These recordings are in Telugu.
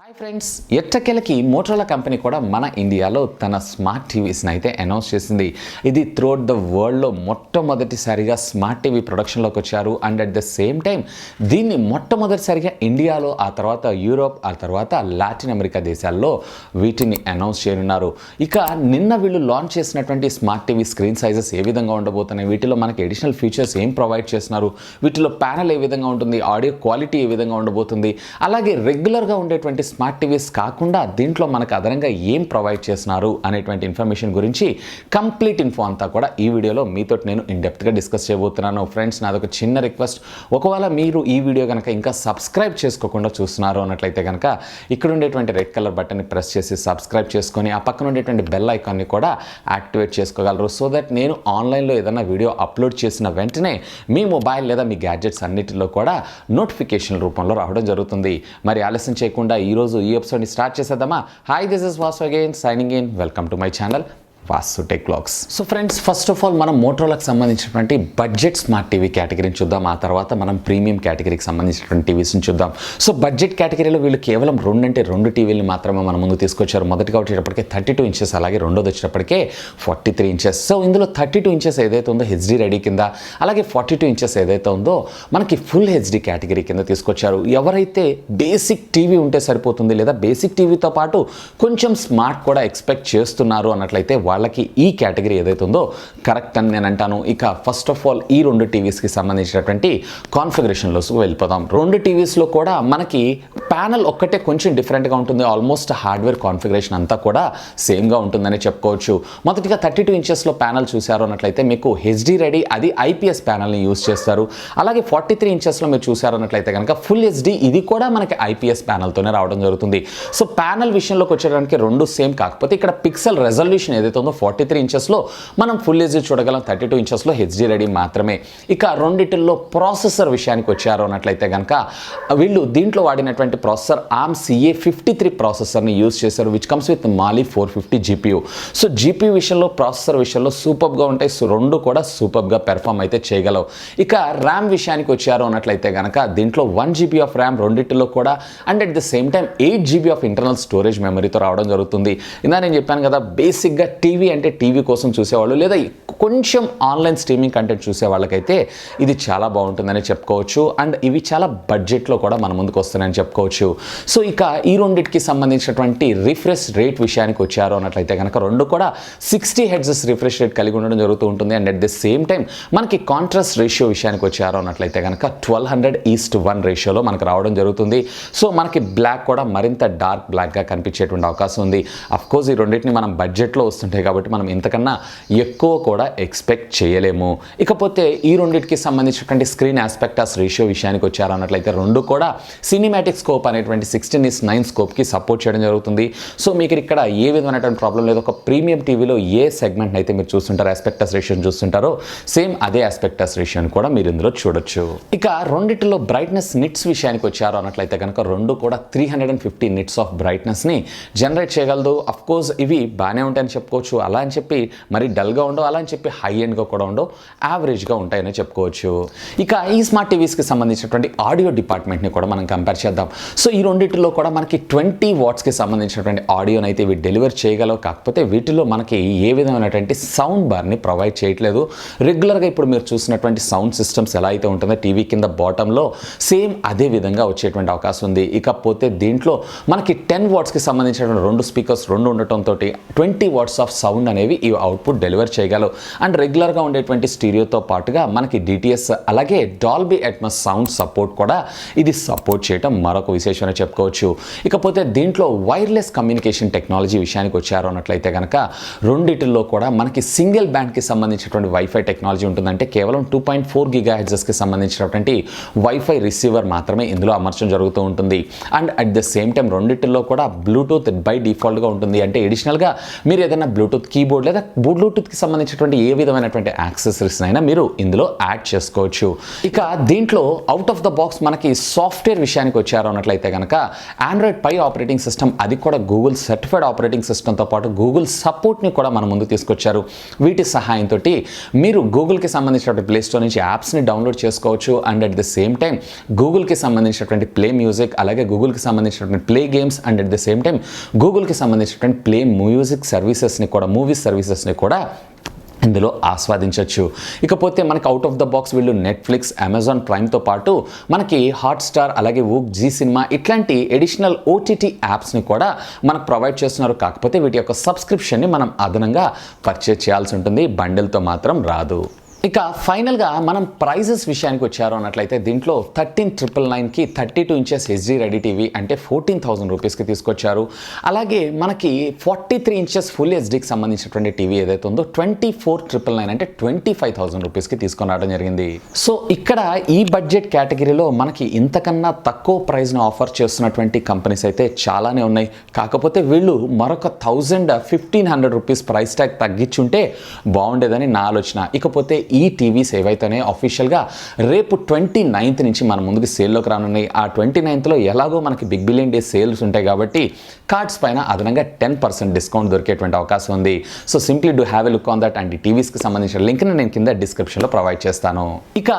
హాయ్ ఫ్రెండ్స్, ఎట్టకేలకి మోటరోలా కంపెనీ కూడా మన ఇండియాలో తన స్మార్ట్ టీవీస్ని అయితే అనౌన్స్ చేసింది. ఇది త్రూఅవుట్ ద వరల్డ్లో మొట్టమొదటిసారిగా స్మార్ట్ టీవీ ప్రొడక్షన్లోకి వచ్చారు. And at the same time దీన్ని మొట్టమొదటిసారిగా ఇండియాలో, ఆ తర్వాత యూరోప్, ఆ తర్వాత లాటిన్ అమెరికా దేశాల్లో వీటిని అనౌన్స్ చేయనున్నారు. ఇక నిన్న వీళ్ళు లాంచ్ చేసినటువంటి స్మార్ట్ టీవీ స్క్రీన్ సైజెస్ ఏ విధంగా ఉండబోతున్నాయి, వీటిలో మనకి అడిషనల్ ఫీచర్స్ ఏం ప్రొవైడ్ చేస్తున్నారు, వీటిలో ప్యానల్ ఏ విధంగా ఉంటుంది, ఆడియో క్వాలిటీ ఏ విధంగా ఉండబోతుంది, అలాగే రెగ్యులర్గా ఉండేటువంటి స్మార్ట్ టీవీస్ కాకుండా దీంట్లో మనకు అదనంగా ఏం ప్రొవైడ్ చేస్తున్నారు అనేటువంటి ఇన్ఫర్మేషన్ గురించి కంప్లీట్ ఇన్ఫో అంతా కూడా ఈ వీడియోలో మీతో నేను ఇన్డెప్త్గా డిస్కస్ చేయబోతున్నాను. ఫ్రెండ్స్, నాదొక చిన్న రిక్వెస్ట్, ఒకవేళ మీరు ఈ వీడియో కనుక ఇంకా సబ్స్క్రైబ్ చేసుకోకుండా చూస్తున్నారు అన్నట్లయితే కనుక ఇక్కడ ఉండేటువంటి రెడ్ కలర్ బటన్ని ప్రెస్ చేసి సబ్స్క్రైబ్ చేసుకొని ఆ పక్కన ఉండేటువంటి బెల్ ఐకాన్ని కూడా యాక్టివేట్ చేసుకోగలరు. సో దట్ నేను ఆన్లైన్లో ఏదైనా వీడియో అప్లోడ్ చేసిన వెంటనే మీ మొబైల్ లేదా మీ గ్యాడ్జెట్స్ అన్నిటిలో కూడా నోటిఫికేషన్ రూపంలో రావడం జరుగుతుంది. మరి ఆలస్యం చేయకుండా ఈరోజు ఈ ఎపిసోడ్ని స్టార్ట్ చేసేద్దామా. Hi, this is Vasu again signing in. Welcome to my channel Vasu tech vlogs. So friends, first of all మనం మోటరోలాకి సంబంధించినటువంటి బడ్జెట్ స్మార్ట్ టీవీ కేటగిరీని చూద్దాం. ఆ తర్వాత మనం ప్రీమియం కేటగిరీకి సంబంధించినటువంటి టీవీస్ని చూద్దాం. సో బడ్జెట్ కేటగిరీలో వీళ్ళు కేవలం రెండు టీవీలు మాత్రమే మన ముందు తీసుకొచ్చారు. మొదటిగా వచ్చేటప్పటికే 32 ఇంచెస్, అలాగే రెండోది వచ్చేటప్పటికే 43 ఇంచెస్. సో ఇందులో 32 ఇంచెస్ ఏదైతే ఉందో హెచ్డి రెడీ కింద, అలాగే 42 ఇంచెస్ ఏదైతే ఉందో మనకి ఫుల్ హెచ్డి కేటగిరీ కింద తీసుకొచ్చారు. ఎవరైతే బేసిక్ టీవీ ఉంటే సరిపోతుంది, లేదా బేసిక్ టీవీతో పాటు కొంచెం స్మార్ట్ కూడా ఎక్స్పెక్ట్ చేస్తున్నారు అన్నట్లయితే వాళ్ళకి ఈ కేటగిరీ ఏదైతే ఉందో కరెక్ట్ అని నేను అంటాను. ఇక ఫస్ట్ ఆఫ్ ఆల్ ఈ రెండు టీవీస్కి సంబంధించినటువంటి కాన్ఫిగరేషన్లోకి వెళ్ళిపోదాం. రెండు టీవీస్లో కూడా మనకి ప్యానల్ ఒక్కటే కొంచెం డిఫరెంట్గా ఉంటుంది. ఆల్మోస్ట్ హార్డ్వేర్ కాన్ఫిగరేషన్ అంతా కూడా సేమ్గా ఉంటుందని చెప్పుకోవచ్చు. మొదటిగా 32 ఇంచెస్లో ప్యానల్ చూశారు అన్నట్లయితే మీకు హెచ్డి రెడీ, అది ఐపీఎస్ ప్యానల్ని యూజ్ చేస్తారు. అలాగే 43 ఇంచెస్లో మీరు చూశారు అన్నట్లయితే కనుక ఫుల్ హెచ్డి, ఇది కూడా మనకి ఐపీఎస్ ప్యానల్తోనే రావడం జరుగుతుంది. సో ప్యానల్ విషయంలోకి వచ్చేటానికి రెండు సేమ్, కాకపోతే ఇక్కడ పిక్సెల్ రెజల్యూషన్ ఏదైతే ఉందో 43 ఇంచెస్లో మనం ఫుల్ హెచ్డి చూడగలం, 32 ఇంచెస్లో హెచ్డి రెడీ మాత్రమే. ఇక రెండిటిల్లో ప్రాసెసర్ విషయానికి వచ్చారు అన్నట్లయితే కనుక వీళ్ళు దీంట్లో వాడినటువంటి ప్రాసెసర్ ARM CA53 ప్రాసెసర్ని యూజ్ చేశారు, which comes with Mali 450 GPU. So GPU విషయంలో, ప్రాసెసర్ విషయంలో సూపర్గా ఉంటాయి. సో రెండు కూడా సూపర్గా పెర్ఫామ్ అయితే చేయగలవు. ఇక ర్యామ్ విషయానికి వచ్చారు అన్నట్లయితే కనుక దీంట్లో 1 GB ఆఫ్ ర్యామ్ రెండిటిలో కూడా, and at the same time 8 GB of internal storage మెమరీతో రావడం జరుగుతుంది. ఇందా నేను చెప్పాను కదా, బేసిక్గా టీవీ అంటే టీవీ కోసం చూసేవాళ్ళు, లేదా కొంచెం ఆన్లైన్ స్ట్రీమింగ్ కంటెంట్ చూసే వాళ్ళకైతే ఇది చాలా బాగుంటుందని చెప్పుకోవచ్చు. అండ్ ఇవి చాలా బడ్జెట్లో కూడా మన ముందుకు వస్తున్నాయని చెప్పుకోవచ్చు. సో ఇక ఈ రెండింటికి సంబంధించినటువంటి రిఫ్రెష్ రేట్ విషయానికి వచ్చారు అన్నట్లయితే కనుక రెండు కూడా 60 Hz రిఫ్రెష్ రేట్ కలిగి ఉండడం జరుగుతూ ఉంటుంది. And at the same time మనకి కాంట్రాస్ట్ రేషియో విషయానికి వచ్చారు అన్నట్లయితే కనుక 1200:1 రేషియోలో మనకు రావడం జరుగుతుంది. సో మనకి బ్లాక్ కూడా మరింత డార్క్ బ్లాక్గా కనిపించేటువంటి అవకాశం ఉంది. అఫ్కోర్స్ ఈ రెండింటిని మనం బడ్జెట్లో వస్తుంటాయి కాబట్టి మనం ఇంతకన్నా ఎక్కువ కూడా ఎక్స్పెక్ట్ చేయలేము. ఇకపోతే ఈ రెండింటికి సంబంధించినటువంటి స్క్రీన్ ఆస్పెక్టాస్ రేషియో విషయానికి వచ్చారు అన్నట్లయితే రెండు కూడా సినిమాటిక్ స్కోప్ అనేటువంటి 16:9 స్కోప్కి సపోర్ట్ చేయడం జరుగుతుంది. సో మీకు ఇక్కడ ఏ విధమైనటువంటి ప్రాబ్లం లేదు. ఒక ప్రీమియం టీవీలో ఏ సెగ్మెంట్ అయితే మీరు చూస్తుంటారో, ఆస్పెక్టాస్ రేషియోని చూస్తుంటారో, సేమ్ అదే ఆస్పెక్టాస్ రేషియోని కూడా మీరు ఇందులో చూడొచ్చు. ఇక రెండిటిలో బ్రైట్నెస్ నిట్స్ విషయానికి వచ్చారు అన్నట్లయితే కనుక రెండు కూడా 350 నిట్స్ ఆఫ్ బ్రైట్నెస్ని జనరేట్ చేయగలదు. అఫ్కోర్స్ ఇవి బాగానే ఉంటాయని చెప్పుకోవచ్చు. అలా అని చెప్పి మరి డల్గా ఉండవు, అలా అని చెప్పి హై ఎండ్గా కూడా ఉండవు, యావరేజ్గా ఉంటాయని చెప్పుకోవచ్చు. ఇక ఈ స్మార్ట్ టీవీస్కి సంబంధించినటువంటి ఆడియో డిపార్ట్మెంట్ని కూడా మనం కంపేర్ చేద్దాం. సో ఈ రెండింటిలో కూడా మనకి 20 వాట్స్కి సంబంధించినటువంటి ఆడియోని అయితే ఇవి డెలివర్ చేయగలవు. కాకపోతే వీటిలో మనకి ఏ విధమైనటువంటి సౌండ్ బార్ని ప్రొవైడ్ చేయట్లేదు. రెగ్యులర్గా ఇప్పుడు మీరు చూసినటువంటి సౌండ్ సిస్టమ్స్ ఎలా అయితే ఉంటుందో టీవీ కింద బాటంలో, సేమ్ అదే విధంగా వచ్చేటువంటి అవకాశం ఉంది. ఇకపోతే దీంట్లో మనకి 10 వాట్స్కి సంబంధించినటువంటి రెండు స్పీకర్స్ ఉండటంతో 20 వాట్స్ ఆఫ్ సౌండ్ అనేవి ఈ అవుట్పుట్ డెలివర్ చేయగలవు. అండ్ రెగ్యులర్గా ఉండేటువంటి స్టీరియోతో పాటుగా మనకి DTS అలాగే డాల్బీ అట్మాస్ సౌండ్ సపోర్ట్ కూడా ఇది సపోర్ట్ చేయటం మరొక విశేషం అని చెప్పుకోవచ్చు. ఇకపోతే దీంట్లో వైర్లెస్ కమ్యూనికేషన్ టెక్నాలజీ విషయానికి వచ్చారు అన్నట్లయితే కనుక రెండిటిల్లో కూడా మనకి సింగిల్ బ్యాండ్కి సంబంధించినటువంటి వైఫై టెక్నాలజీ ఉంటుందంటే కేవలం 2.4 GHzకి సంబంధించినటువంటి వైఫై రిసీవర్ మాత్రమే ఇందులో అమర్చడం జరుగుతూ ఉంటుంది. And at the same time రెండిటిల్లో కూడా బ్లూటూత్ బై డిఫాల్ట్గా ఉంటుంది. అంటే ఎడిషనల్గా మీరు ఏదైనా బ్లూటూత్ కీబోర్డ్ లేదా బ్లూటూత్కి సంబంధించినటువంటి ఏ విధమైనటువంటి యాక్సెసరీస్ అయినా మీరు ఇందులో యాడ్ చేసుకోవచ్చు. ఇక దీంట్లో అవుట్ ఆఫ్ ద బాక్స్ మనకి సాఫ్ట్వేర్ విషయానికి వచ్చారు అన్నట్లయితే కనుక ఆండ్రాయిడ్ పై ఆపరేటింగ్ సిస్టమ్, అది కూడా గూగుల్ సర్టిఫైడ్ ఆపరేటింగ్ సిస్టమ్తో పాటు గూగుల్ సపోర్ట్ని కూడా మన ముందు తీసుకొచ్చారు. వీటి సహాయంతో మీరు గూగుల్కి సంబంధించినటువంటి ప్లే స్టోర్ నుంచి యాప్స్ని డౌన్లోడ్ చేసుకోవచ్చు. And at the same time గూగుల్కి సంబంధించినటువంటి ప్లే మ్యూజిక్, అలాగే గూగుల్కి సంబంధించినటువంటి play games, and at the same time గూగుల్కి సంబంధించినటువంటి ప్లే మ్యూజిక్ సర్వీసెస్ని కూడా, మూవీస్ సర్వీసెస్ని కూడా ఇందులో ఆస్వాదించవచ్చు. ఇకపోతే మనకి అవుట్ ఆఫ్ ద బాక్స్ వీళ్ళు నెట్ఫ్లిక్స్, అమెజాన్ ప్రైమ్తో పాటు మనకి హాట్స్టార్, అలాగే వూక్, జీ సినిమా ఇట్లాంటి ఎడిషనల్ ఓటీటీ యాప్స్ని కూడా మనకు ప్రొవైడ్ చేస్తున్నారు. కాకపోతే వీటి యొక్క సబ్స్క్రిప్షన్ని మనం అదనంగా పర్చేజ్ చేయాల్సి ఉంటుంది, బండిల్తో మాత్రం రాదు. ఇక ఫైనల్గా మనం ప్రైజెస్ విషయానికి వచ్చారు అన్నట్లయితే దీంట్లో 13,999కి 32 ఇంచెస్ హెచ్డీ రెడీ టీవీ అంటే 14,000 రూపీస్కి తీసుకొచ్చారు. అలాగే మనకి 43 ఇంచెస్ ఫుల్ హెచ్డీకి సంబంధించినటువంటి టీవీ ఏదైతే ఉందో 24,999 అంటే 25,000 రూపీస్కి తీసుకొని రావడం జరిగింది. సో ఇక్కడ ఈ బడ్జెట్ కేటగిరీలో మనకి ఇంతకన్నా తక్కువ ప్రైస్ని ఆఫర్ చేస్తున్నటువంటి కంపెనీస్ అయితే చాలానే ఉన్నాయి. కాకపోతే వీళ్ళు మరొక 1,500 రూపీస్ ప్రైస్ ట్యాగ్ తగ్గించుంటే బాగుండేదని నా ఆలోచన. ఇకపోతే ఈ టీవీస్ ఏవైతేనే అఫీషియల్గా రేపు 29th నుంచి మన ముందుకు సేల్లోకి రానున్నాయి. ఆ 29th ఎలాగో మనకి బిగ్ బిలియన్ డే సేల్స్ ఉంటాయి కాబట్టి కార్డ్స్ పైన అదనంగా 10% డిస్కౌంట్ దొరికేటువంటి అవకాశం ఉంది. So simply do have a look on that. And ఈ టీవీస్కి సంబంధించిన లింక్ని నేను కింద డిస్క్రిప్షన్లో ప్రొవైడ్ చేస్తాను. ఇక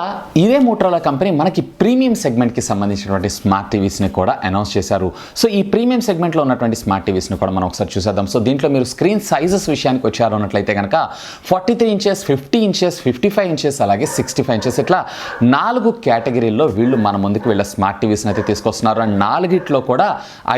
ఇదే మోటరోలా కంపెనీ మనకి ప్రీమియం సెగ్మెంట్కి సంబంధించినటువంటి స్మార్ట్ టీవీస్ని కూడా అనౌన్స్ చేశారు. సో ఈ ప్రీమియం సెగ్మెంట్లో ఉన్నటువంటి స్మార్ట్ టీవీస్ని కూడా మనం ఒకసారి చూసేద్దాం. సో దీంట్లో మీరు స్క్రీన్ సైజెస్ విషయానికి వచ్చారు అన్నట్లయితే కనుక 43 ఇంచెస్, 50 ఇంచెస్, 55 ఇంచెస్, అలాగే 65 ఇంచెస్ ఇట్లా 4 కేటగిరీల్లో వీళ్ళు మన ముందుకు వీళ్ళ స్మార్ట్ టీవీస్ని అయితే తీసుకొస్తున్నారు. అండ్ 4గిట్లో కూడా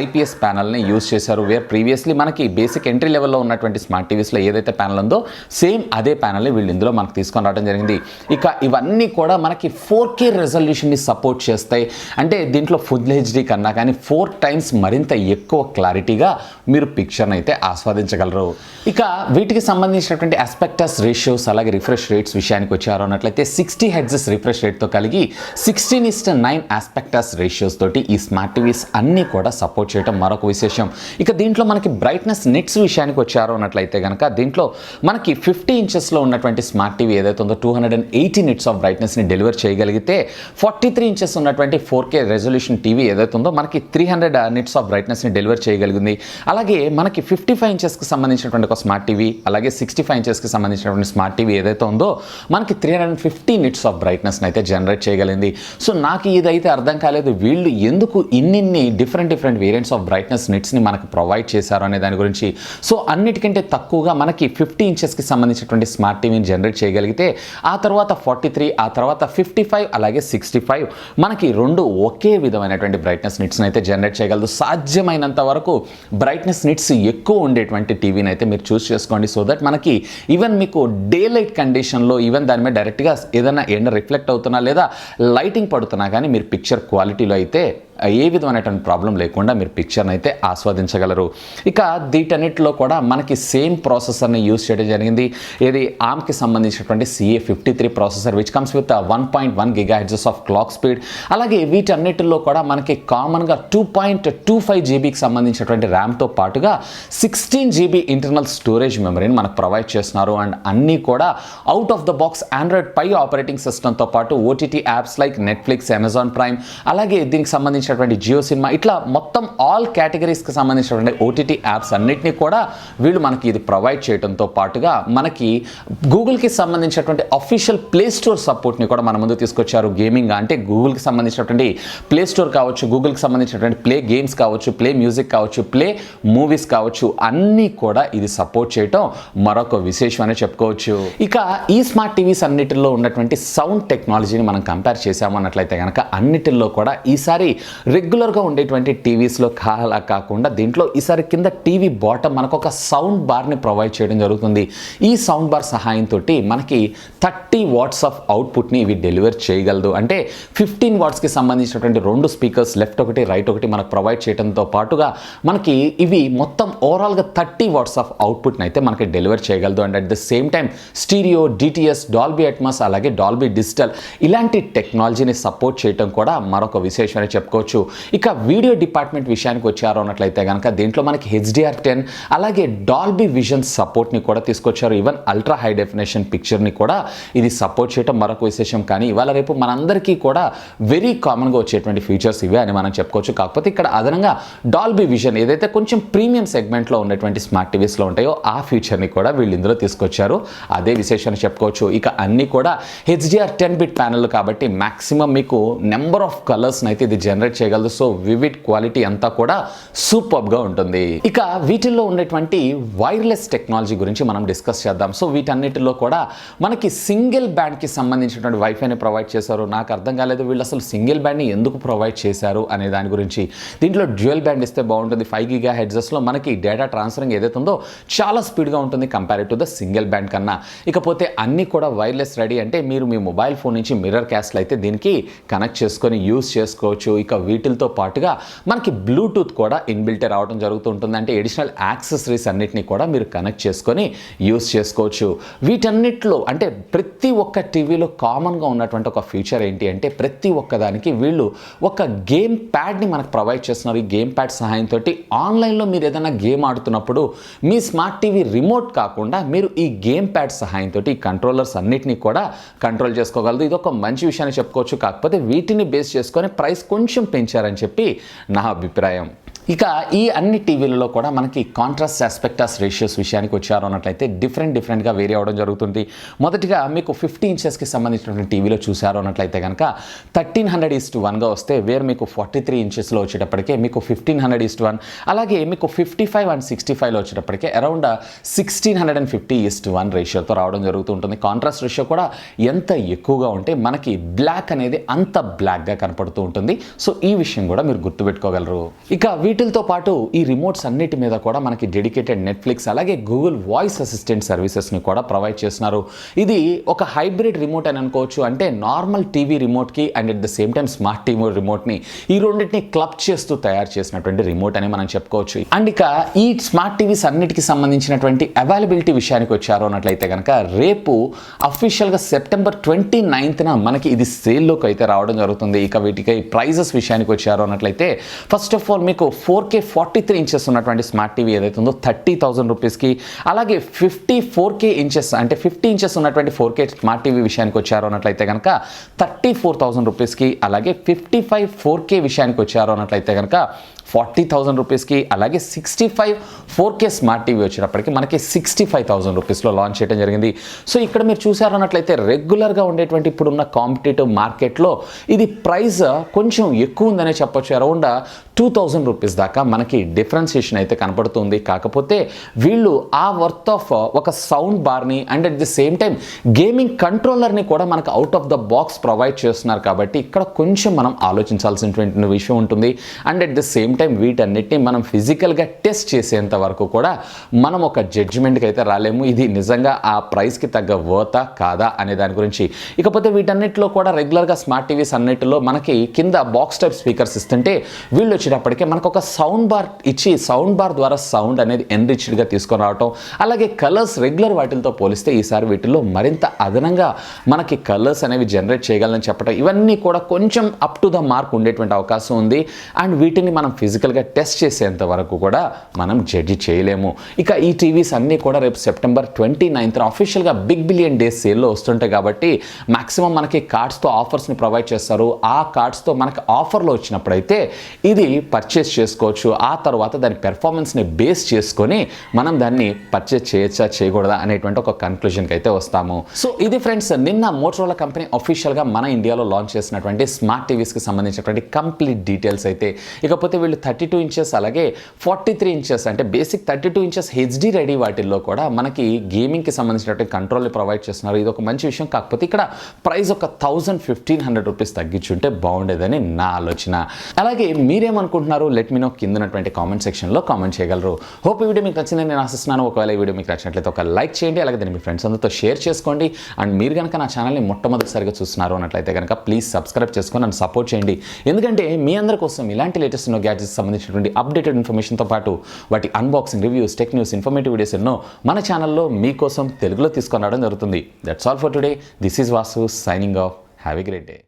ఐపీఎస్ ప్యానల్ని యూజ్ చేశారు. వేర్ ప్రీవియస్లీ మనకి బేసిక్ ఎంట్రీ లెవెల్లో ఉన్నటువంటి స్మార్ట్ టీవీస్లో ఏదైతే ప్యానల్ ఉందో సేమ్ అదే ప్యానల్ని వీళ్ళు ఇందులో మనకు తీసుకొని రావడం జరిగింది. ఇక ఇవన్నీ కూడా మనకి 4K రెజల్యూషన్ని సపోర్ట్ చేస్తాయి. అంటే దీంట్లో ఫుల్ హెచ్డీ కన్నా కానీ 4 times మరింత ఎక్కువ క్లారిటీగా మీరు పిక్చర్ని అయితే ఆస్వాదించగలరు. ఇక వీటికి సంబంధించినటువంటి ఆస్పెక్టస్ రేషియోస్, అలాగే రిఫ్రెష్ రేట్స్ విషయానికి వచ్చారు అన్నట్లయితే 60 Hz రిఫ్రెష్ రేట్తో కలిగి 16:9 ఆస్పెక్టస్ రేషియోస్ తోటి ఈ స్మార్ట్ టీవీస్ అన్నీ కూడా సపోర్ట్ చేయడం మరొక విశేషం. ఇక దీంట్లో మనకి బ్రైట్నెస్ నిట్స్ విషయానికి వచ్చారు అన్నట్లయితే కనుక దీంట్లో మనకి 50 ఇంచెస్లో ఉన్నటువంటి స్మార్ట్ టీవీ ఏదైతే ఉందో 280 నిట్స్ ఆఫ్ బ్రైట్నెస్ని డెలివర్ చేయగలిగితే 43 ఇంచెస్ ఉన్నటువంటి 4K రెజల్యూషన్ టీవీ ఏదైతే ఉందో మనకి 300 నిట్స్ ఆఫ్ బ్రైట్నెస్ని డెలివర్ చేయగలిగింది. అలాగే మనకి 55 ఇంచెస్కి సంబంధించినటువంటి ఒక స్మార్ట్ టీవీ, అలాగే 65 ఇంచెస్కి సంబంధించినటువంటి స్మార్ట్ టీవీ ఏదైతే ఉందో మనకి 350 నిట్స్ ఆఫ్ బ్రైట్నెస్ని అయితే జనరేట్ చేయగలిగింది. సో నాకు ఇదైతే అర్థం కాలేదు, వీళ్ళు ఎందుకు ఇన్ని డిఫరెంట్ వేరియంట్స్ ఆఫ్ బ్రైట్నెస్ నిట్స్ని మనకు ప్రొవైడ్ చేశారు అనే దాని గురించి. సో అన్నిటికంటే తక్కువగా మనకి 50 ఇంచెస్కి సంబంధించినటువంటి స్మార్ట్ టీవీని జనరేట్ చేయగలిగితే ఆ తర్వాత 43, ఆ తర్వాత 55, అలాగే 65 మనకి 2 ఒకే విధమైనటువంటి బ్రైట్నెస్ నిట్స్ని అయితే జనరేట్ చేయగలదు. సాధ్యమైనంత వరకు బ్రైట్నెస్ నిట్స్ ఎక్కువ ఉండేటువంటి టీవీని అయితే మీరు చూస్ చేసుకోండి. సో దట్ మనకి ఈవెన్ మీకు డే లైట్ కండిషన్లో ఈవెన్ దాని మీద డైరెక్ట్గా ఏదైనా ఎండ రిఫ్లెక్ట్ అవుతున్నా లేదా లైటింగ్ పడుతున్నా కానీ మీరు పిక్చర్ క్వాలిటీలో అయితే ఏ విధమైనటువంటి ప్రాబ్లం లేకుండా మీరు పిక్చర్ని అయితే ఆస్వాదించగలరు. ఇక వీటన్నిటిలో కూడా మనకి సేమ్ ప్రాసెసర్ని యూజ్ చేయడం జరిగింది. ఇది ఆర్మ్కి సంబంధించినటువంటి CA53 processor which comes with 1.1 GHz of clock speed. అలాగే వీటన్నిటిలో కూడా మనకి కామన్గా 2.25 GBకి సంబంధించినటువంటి ర్యామ్తో పాటుగా 16 GB ఇంటర్నల్ స్టోరేజ్ మెమరీని మనకు ప్రొవైడ్ చేస్తున్నారు. అండ్ అన్నీ కూడా out of the box android pie operating సిస్టమ్తో పాటు OTT apps like Netflix, Amazon Prime, అలాగే దీనికి సంబంధించినటువంటి జియో సినిమా ఇట్లా మొత్తం ఆల్ కేటగిరీస్కి సంబంధించినటువంటి OTT యాప్స్ అన్నిటినీ కూడా వీళ్ళు మనకి ఇది ప్రొవైడ్ చేయడంతో పాటుగా మనకి గూగుల్కి సంబంధించినటువంటి అఫీషియల్ ప్లే స్టోర్ సపోర్ట్ని కూడా మన ముందు తీసుకొచ్చారు. గేమింగ్ అంటే గూగుల్కి సంబంధించినటువంటి ప్లే స్టోర్ కావచ్చు, గూగుల్కి సంబంధించినటువంటి ప్లే గేమ్స్ కావచ్చు, ప్లే మ్యూజిక్ కావచ్చు, ప్లే మూవీస్ కావచ్చు, అన్నీ కూడా ఇది సపోర్ట్ చేయటం మరొక విశేషం అని చెప్పుకోవచ్చు. ఇక ఈ స్మార్ట్ టీవీస్ అన్నిటిలో ఉన్నటువంటి సౌండ్ టెక్నాలజీని మనం కంపేర్ చేసామన్నట్లయితే కనుక అన్నిటిలో కూడా ఈసారి రెగ్యులర్గా ఉండేటువంటి టీవీస్లో అలా కాకుండా దీంట్లో ఈసారి కింద టీవీ బాటమ్ మనకు ఒక సౌండ్ బార్ని ప్రొవైడ్ చేయడం జరుగుతుంది. ఈ సౌండ్ బార్ సహాయంతో మనకి 30 వాట్స్ ఆఫ్ అవుట్పుట్ని ఇవి డెలివర్ చేయగలదు. అంటే 15 వాట్స్కి సంబంధించినటువంటి 2 స్పీకర్స్ లెఫ్ట్ ఒకటి రైట్ ఒకటి మనకు ప్రొవైడ్ చేయడంతో పాటుగా మనకి ఇవి మొత్తం ఓవరాల్గా 30 వాట్స్ ఆఫ్ అవుట్పుట్ని అయితే మనకి డెలివర్ చేయగలదు. And at the same time stereo, DTS, Dolby Atmos, అలాగే డాల్బీ డిజిటల్ ఇలాంటి టెక్నాలజీని సపోర్ట్ చేయడం కూడా మరొక విశేషం అని చెప్పుకోవచ్చు. చెప్పుకోవచ్చు. ఇక వీడియో డిపార్ట్మెంట్ విషయానికి వచ్చారు అన్నట్లయితే కనుక దీంట్లో మనకి HDR10 అలాగే డాల్బీ విజన్ సపోర్ట్ని కూడా తీసుకొచ్చారు. ఈవెన్ అల్ట్రా హై డెఫినేషన్ పిక్చర్ని కూడా ఇది సపోర్ట్ చేయడం మరొక విశేషం. కానీ ఇవాళ రేపు మనందరికీ కూడా వెరీ కామన్గా వచ్చేటువంటి ఫీచర్స్ ఇవే అని మనం చెప్పుకోవచ్చు. కాకపోతే ఇక్కడ అదనంగా డాల్బీ విజన్ ఏదైతే కొంచెం ప్రీమియం సెగ్మెంట్లో ఉన్నటువంటి స్మార్ట్ టీవీస్లో ఉంటాయో ఆ ఫీచర్ని కూడా వీళ్ళు ఇందులో తీసుకొచ్చారు. అదే విశేషాన్ని చెప్పుకోవచ్చు. ఇక అన్నీ కూడా HDR10 బిట్ ప్యానెల్ కాబట్టి మ్యాక్సిమం మీకు నెంబర్ ఆఫ్ కలర్స్ని అయితే ఇది జనరేట్ చేయగలదు. సో వివిడ్ క్వాలిటీ అంతా కూడా సూపర్గా ఉంటుంది. ఇక వీటిల్లో ఉండేటువంటి వైర్లెస్ టెక్నాలజీ గురించి మనం డిస్కస్ చేద్దాం. సో వీటన్నిటిలో కూడా మనకి సింగిల్ బ్యాండ్కి సంబంధించినటువంటి వైఫైని ప్రొవైడ్ చేశారు. నాకు అర్థం కాలేదు వీళ్ళు అసలు సింగిల్ బ్యాండ్ని ఎందుకు ప్రొవైడ్ చేశారు అనే దాని గురించి. దీంట్లో డ్యూయల్ బ్యాండ్ ఇస్తే బాగుంటుంది. 5 GHzలో మనకి డేటా ట్రాన్స్ఫరింగ్ ఏదైతే ఉందో చాలా స్పీడ్గా ఉంటుంది compare to the single band కన్నా. ఇకపోతే అన్నీ కూడా వైర్లెస్ రెడీ అంటే మీరు మీ మొబైల్ ఫోన్ నుంచి మిర్రర్ క్యాస్ట్లు అయితే దీనికి కనెక్ట్ చేసుకొని యూస్ చేసుకోవచ్చు. ఇక వీటితో పాటుగా మనకి బ్లూటూత్ కూడా ఇన్బిల్టే రావడం జరుగుతూ ఉంటుంది. అంటే ఎడిషనల్ యాక్సెసరీస్ అన్నిటిని కూడా మీరు కనెక్ట్ చేసుకొని యూస్ చేసుకోవచ్చు. వీటన్నిటిలో అంటే ప్రతి ఒక్క టీవీలో కామన్గా ఉన్నటువంటి ఒక ఫీచర్ ఏంటి అంటే ప్రతి ఒక్కదానికి వీళ్ళు ఒక గేమ్ ప్యాడ్ని మనకు ప్రొవైడ్ చేస్తున్నారు. ఈ గేమ్ ప్యాడ్ సహాయంతో ఆన్లైన్లో మీరు ఏదైనా గేమ్ ఆడుతున్నప్పుడు మీ స్మార్ట్ టీవీ రిమోట్ కాకుండా మీరు ఈ గేమ్ ప్యాడ్ సహాయంతో ఈ కంట్రోలర్స్ అన్నిటినీ కూడా కంట్రోల్ చేసుకోగలదు. ఇది ఒక మంచి విషయాన్ని చెప్పుకోవచ్చు. కాకపోతే వీటిని బేస్ చేసుకొని ప్రైస్ కొంచెం పెంచారని చెప్పి నా అభిప్రాయం. ఇక ఈ అన్ని టీవీలలో కూడా మనకి కాంట్రాస్ట్ ఆస్పెక్టాస్ రేషియోస్ విషయానికి వచ్చారు అన్నట్లయితే డిఫరెంట్గా వేరీ అవ్వడం జరుగుతుంది. మొదటిగా మీకు 50 ఇంచెస్కి సంబంధించినటువంటి టీవీలో చూసారు అన్నట్లయితే కనుక 1300:1గా వస్తే వేరు మీకు 43 ఇంచెస్లో వచ్చేటప్పటికే మీకు 1500:1, అలాగే మీకు 55 and 65లో వచ్చేటప్పటికే అరౌండ్ 1650:1 రేషియోతో రావడం జరుగుతూ ఉంటుంది. కాంట్రాస్ట్ రేషియో కూడా ఎంత ఎక్కువగా ఉంటే మనకి బ్లాక్ అనేది అంత బ్లాక్గా కనపడుతూ ఉంటుంది. సో ఈ విషయం కూడా మీరు గుర్తుపెట్టుకోగలరు. ఇక వీటితో పాటు ఈ రిమోట్స్ అన్నిటి మీద కూడా మనకి డెడికేటెడ్ నెట్ఫ్లిక్స్ అలాగే గూగుల్ వాయిస్ అసిస్టెంట్ సర్వీసెస్ని కూడా ప్రొవైడ్ చేస్తున్నారు. ఇది ఒక హైబ్రిడ్ రిమోట్ అని అనుకోవచ్చు. అంటే నార్మల్ టీవీ రిమోట్కి and at the same time smart TV రిమోట్ని ఈ రెండింటిని క్లబ్ చేస్తూ తయారు చేసినటువంటి రిమోట్ అని మనం చెప్పుకోవచ్చు. అండ్ ఇక ఈ స్మార్ట్ టీవీస్ అన్నిటికీ సంబంధించినటువంటి అవైలబిలిటీ విషయానికి వచ్చారు అన్నట్లయితే కనుక రేపు అఫీషియల్గా సెప్టెంబర్ 29న మనకి ఇది సేల్లోకి అయితే రావడం జరుగుతుంది. ఇక వీటికి ప్రైజెస్ విషయానికి వచ్చారు అన్నట్లయితే ఫస్ట్ ఆఫ్ ఆల్ మీకు 4K 43 ఇంచెస్ ఉన్నటువంటి స్మార్ట్ టీవీ ఏదైతే ఉందో 30,000 రూపీస్కి, అలాగే 54K ఇంచెస్ అంటే 50 ఇంచెస్ ఉన్నటువంటి 4K స్మార్ట్ టీవీ విషయానికి వచ్చారు అన్నట్లయితే కనుక 34,000 రూపీస్కి, అలాగే 55 4K విషయానికి వచ్చారు అన్నట్లయితే కనుక 40,000 రూపీస్కి, అలాగే 65 4K స్మార్ట్ టీవీ వచ్చేటప్పటికి మనకి 65,000 రూపీస్లో లాంచ్ చేయడం జరిగింది. సో ఇక్కడ మీరు చూసారు అన్నట్లయితే రెగ్యులర్గా ఉండేటువంటి ఇప్పుడున్న కాంపిటేటివ్ మార్కెట్లో ఇది ప్రైస్ కొంచెం ఎక్కువ ఉందనే చెప్పొచ్చు. అరౌండ్ 2,000 రూపీస్ దాకా మనకి డిఫరెన్సియేషన్ అయితే కనపడుతుంది. కాకపోతే వీళ్ళు ఆ వర్త్ ఆఫ్ ఒక సౌండ్ బార్ని and at the same time gaming కంట్రోలర్ని కూడా మనకు out of the box provide చేస్తున్నారు. కాబట్టి ఇక్కడ కొంచెం మనం ఆలోచించాల్సినటువంటి విషయం ఉంటుంది. And at the same time వీటన్నిటిని మనం ఫిజికల్గా టెస్ట్ చేసేంత వరకు కూడా మనం ఒక జడ్జిమెంట్కి అయితే రాలేము. ఇది నిజంగా ఆ ప్రైస్కి తగ్గ వర్తా కాదా అనే దాని గురించి. ఇకపోతే వీటన్నిటిలో కూడా రెగ్యులర్గా స్మార్ట్ టీవీస్ అన్నిటిలో మనకి కింద బాక్స్ టైప్ స్పీకర్స్ ఇస్తుంటే వీళ్ళు వచ్చేటప్పటికే మనకు ఒక సౌండ్ బార్ ఇచ్చి సౌండ్ బార్ ద్వారా సౌండ్ అనేది ఎన్రిచ్డ్గా తీసుకొని రావటం, అలాగే కలర్స్ రెగ్యులర్ వాటితో పోలిస్తే ఈసారి వీటిల్లో మరింత అదనంగా మనకి కలర్స్ అనేవి జనరేట్ చేయగలని చెప్పడం, ఇవన్నీ కూడా కొంచెం అప్ టు ద మార్క్ ఉండేటువంటి అవకాశం ఉంది. అండ్ వీటిని మనం ఫిజికల్గా టెస్ట్ చేసేంత వరకు కూడా మనం జడ్జి చేయలేము. ఇక ఈ టీవీస్ అన్నీ కూడా రేపు సెప్టెంబర్ 29న అఫీషియల్గా బిగ్ బిలియన్ డేస్ సేల్లో వస్తుంటాయి. కాబట్టి మ్యాక్సిమం మనకి కార్డ్స్తో ఆఫర్స్ని ప్రొవైడ్ చేస్తారు. ఆ కార్డ్స్తో మనకి ఆఫర్లో వచ్చినప్పుడైతే ఇది పర్చేస్ చేసుకోవచ్చు. ఆ తర్వాత దాని పెర్ఫార్మెన్స్ని బేస్ చేసుకొని మనం దాన్ని పర్చేస్ చేయొచ్చా చేయకూడదా అనేటువంటి ఒక కన్క్లూజన్కి అయితే వస్తాము. సో ఇది ఫ్రెండ్స్ నిన్న మోటరోలా కంపెనీ అఫీషియల్గా మన ఇండియాలో లాంచ్ చేసినటువంటి స్మార్ట్ టీవీస్కి సంబంధించినటువంటి కంప్లీట్ డీటెయిల్స్ అయితే. ఇకపోతే వీళ్ళు 32 ఇంచెస్ అలాగే 43 ఇంచెస్ అంటే బేసిక్ 32 ఇంచెస్ హెచ్డి రెడీ వాటిల్లో కూడా మనకి గేమింగ్కి సంబంధించినటువంటి కంట్రోల్ని ప్రొవైడ్ చేస్తున్నారు. ఇది ఒక మంచి విషయం. కాకపోతే ఇక్కడ ప్రైస్ ఒక 1,500 రూపీస్ తగ్గించుంటే బాగుండేదని నా ఆలోచన. అలాగే మీరేమనుకుంటున్నారు లెట్ మీ నో కింద ఉన్నటువంటి కామెంట్ సెక్షన్లో కామెంట్ చేయగలరు. హోప్ ఈ వీడియో మీకు నచ్చిందని నేను ఆశిస్తున్నాను. ఒకవేళ ఈ వీడియో మీకు నచ్చినట్లయితే ఒక లైక్ చేయండి, అలాగే దాన్ని మీ ఫ్రెండ్స్ అందరితో షేర్ చేసుకోండి. అండ్ మీరు కనుక నా ఛానల్ని మొట్టమొదటిసారిగా చూస్తున్నారు అన్నట్లయితే కనుక ప్లీజ్ సబ్స్క్రైబ్ చేసుకొని నన్ను సపోర్ట్ చేయండి. ఎందుకంటే మీ అందరి కోసం ఇలాంటి లేటెస్ట్ ఎన్నో గ్యాడ్జెట్స్ సంబంధించినటువంటి అప్డేటెడ్ ఇన్ఫర్మేషన్తో పాటు వాటి unboxing, reviews, tech news, informative videos ఎన్నో మన ఛానల్లో మీకోసం తెలుగులో తీసుకొని రావడం జరుగుతుంది. That's all for today. This is Vasu signing off. Have a great day.